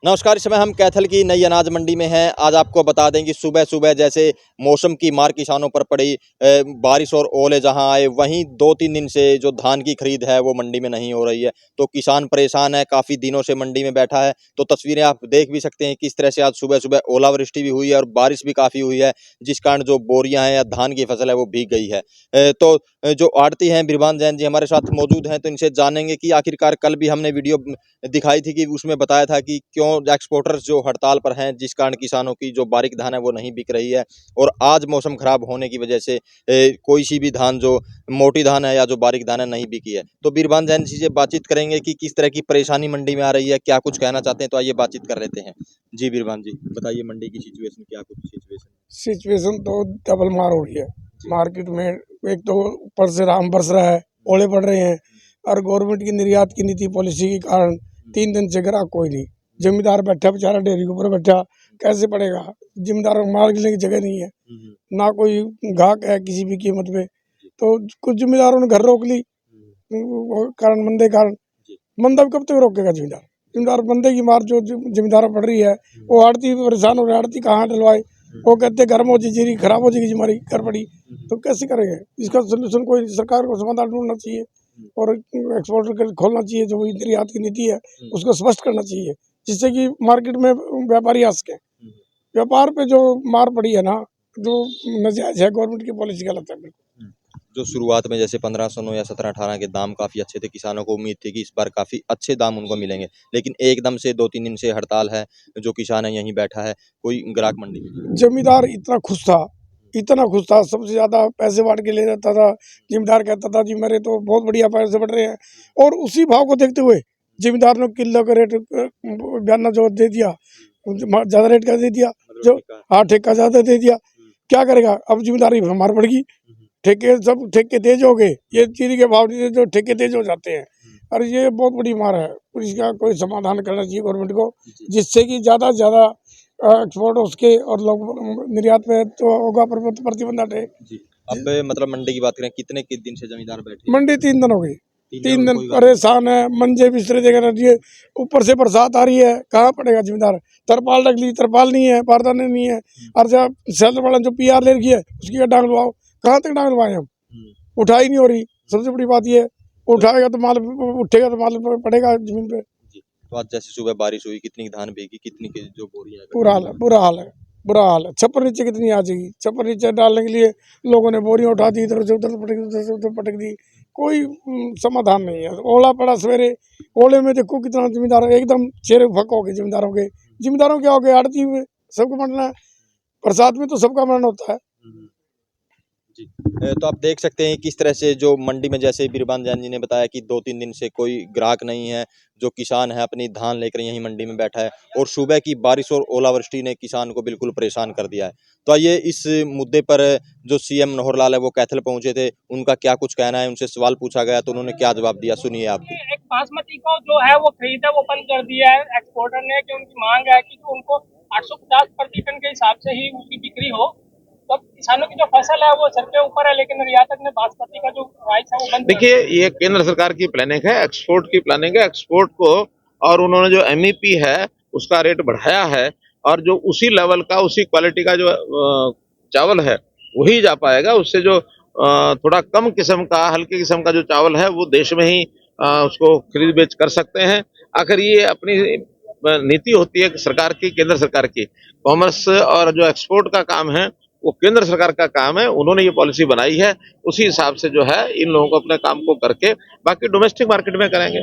नमस्कार। इस समय हम कैथल की नई अनाज मंडी में हैं। आज आपको बता दें कि सुबह सुबह जैसे मौसम की मार किसानों पर पड़ी, बारिश और ओले जहां आए, वहीं 2-3 दिन से जो धान की खरीद है वो मंडी में नहीं हो रही है। तो किसान परेशान है, काफ़ी दिनों से मंडी में बैठा है। तो तस्वीरें आप देख भी सकते हैं किस तरह से आज सुबह सुबह ओलावृष्टि भी हुई है और बारिश भी काफ़ी हुई है, जिस कारण जो बोरियां हैं या धान की फसल है वो भीग गई है। जो आड़ती हैं बिरभान जैन जी हमारे साथ मौजूद हैं, तो इनसे जानेंगे कि आखिरकार कल भी हमने वीडियो दिखाई थी कि उसमें बताया था कि क्यों एक्सपोर्टर्स जो हड़ताल पर हैं, जिस कारण किसानों की जो बारीक धान है वो नहीं बिक रही है। और आज मौसम खराब होने की वजह से कोई सी भी धान जो मोटी धान है या जो बारीक धान है नहीं बिकी है। तो बिरभान जैन जी से बातचीत करेंगे कि किस तरह की परेशानी मंडी में आ रही है, क्या कुछ कहना चाहते हैं। तो आइए बातचीत कर लेते हैं। जी बिरभान जी, बताइए मंडी की सिचुएशन, क्या कुछ सिचुएशन? सिचुएशन तो डबल मार हो रही है मार्केट में। एक तो ऊपर से राम बरस रहा है, ओले पड़ रहे हैं, और गवर्नमेंट की निर्यात की नीति पॉलिसी के कारण 3 दिन से ग्राहक कोई नहीं। जमींदार बैठा बेचारा डेयरी के ऊपर बैठा, कैसे पड़ेगा? जमींदार को माल गिरने की जगह नहीं है, ना कोई ग्राहक है किसी भी कीमत पे। तो कुछ जमींदारों ने घर रोक ली कारण मंदे कारण। मंदा कब तक रोकेगा जमींदार? जमींदार बंदे की मार जो जमींदारों पड़ रही है, वो आड़ती परेशान हो रहे, आड़ती कहाँ डलवाए। वो कहते गर्म हो जाएगी, खराब हो जाएगी हमारी कर पड़ी, तो कैसे करेंगे? इसका सोल्यूशन कोई सरकार को समाधान ढूंढना चाहिए और एक्सपोर्टर खोलना चाहिए। जो निर्यात की नीति है उसको स्पष्ट करना चाहिए, जिससे कि मार्केट में व्यापारी आ सके। व्यापार पे जो मार पड़ी है ना, जो नाजायज है, गवर्नमेंट की पॉलिसी गलत है। जो शुरुआत में जैसे 1509 या 17-18 के दाम काफ़ी अच्छे थे, किसानों को उम्मीद थी कि इस बार काफ़ी अच्छे दाम उनको मिलेंगे, लेकिन एकदम से 2-3 दिन से हड़ताल है। जो किसान है यहीं बैठा है, कोई ग्राहक मंडी में। जमींदार इतना खुश था, इतना खुश था, सबसे ज्यादा पैसे बांट के ले जाता था। जमींदार कहता था जी मेरे तो बहुत बढ़िया पैसे बढ़ रहे हैं, और उसी भाव को देखते हुए जमींदार ने किलो का रेट बयाना जो दे दिया, ज्यादा रेट का दे दिया, जो हाँ ठेका ज्यादा दे दिया। क्या करेगा? अब जिम्मेदारी हमारी बढ़ गई। ठेके सब ठेके तेज हो गए, ये चीनी के भाव जो ठेके तेज हो जाते हैं, और ये बहुत बड़ी मार है। और इसका कोई समाधान करना चाहिए गवर्नमेंट को, जिससे कि ज़्यादा से ज़्यादा एक्सपोर्ट उसके और लोग निर्यात पे तो होगा प्रतिबंध हटे। अब मतलब मंडी की बात करें, कितने दिन से जमींदार बैठे? मंडी 3 दिन हो गई, 3 दिन परेशान है। मंजे बिस्तरे जगह रखिए, ऊपर से बरसात आ रही है, कहाँ पड़ेगा जमींदार? तरपाल रख ली, तरपाल नहीं है, बारदाने नहीं है, और जब सेल वाला जो PR ले रखी है उसकी डांग लवाओ, कहाँ तक डांग लवाए हम? उठाई नहीं हो रही। सबसे बड़ी बात ये, उठाएगा तो माल उठेगा तो माल पड़ेगा जमीन पे। तो आज जैसे सुबह बारिश हुई, कितनी धान भीगी, कितनी की जो बोरियां? बुरा हाल है, बुरा हाल है, बुरा हाल है। छप्पर नीचे कितनी आ जाएगी? छप्पर नीचे डालने के लिए लोगों ने बोरियां उठा दी, इधर से उधर पटक दी, उधर से उधर पटक दी। कोई समाधान नहीं है। ओला पड़ा सवेरे, ओले में देखो कितना जमींदार एकदम चेहरे फक हो गए जमींदारों के। जमींदारों क्या हो गए? आड़ती में सबको मरना है, बरसात में तो सबका मरण होता है। जी। तो आप देख सकते हैं किस तरह से जो मंडी में, जैसे बिरभान जैन जी ने बताया कि 2-3 दिन से कोई ग्राहक नहीं है। जो किसान है अपनी धान लेकर यहीं मंडी में बैठा है, और सुबह की बारिश और ओलावृष्टि ने किसान को बिल्कुल परेशान कर दिया है। तो आइए इस मुद्दे पर जो CM मनोहर लाल है वो कैथल पहुंचे थे, उनका क्या कुछ कहना है, उनसे सवाल पूछा गया तो उन्होंने क्या जवाब दिया, सुनिए आप। एक बासमती को जो है वो खरीदा वो बंद कर दिया है एक्सपोर्टर ने, कि उनकी मांग है कि जो उनको 850 प्रति टन के हिसाब से ही उनकी बिक्री हो। तो किसानों की जो फसल है वो सर के ऊपर है, लेकिन निर्यातक ने बासमती का जो प्राइस है वो बंद। देखिए, ये केंद्र सरकार की प्लानिंग है, एक्सपोर्ट की प्लानिंग है। एक्सपोर्ट को और उन्होंने जो MEP है उसका रेट बढ़ाया है, और जो उसी लेवल का उसी क्वालिटी का जो चावल है वही जा पाएगा। उससे जो थोड़ा कम किस्म का, हल्के किस्म का जो चावल है वो देश में ही उसको खरीद बेच कर सकते हैं। आखिर ये अपनी नीति होती है सरकार की, केंद्र सरकार की। कॉमर्स और जो एक्सपोर्ट का काम है वो केंद्र सरकार का काम है। उन्होंने ये पॉलिसी बनाई है, उसी हिसाब से जो है इन लोगों को अपने काम को करके बाकी डोमेस्टिक मार्केट में करेंगे।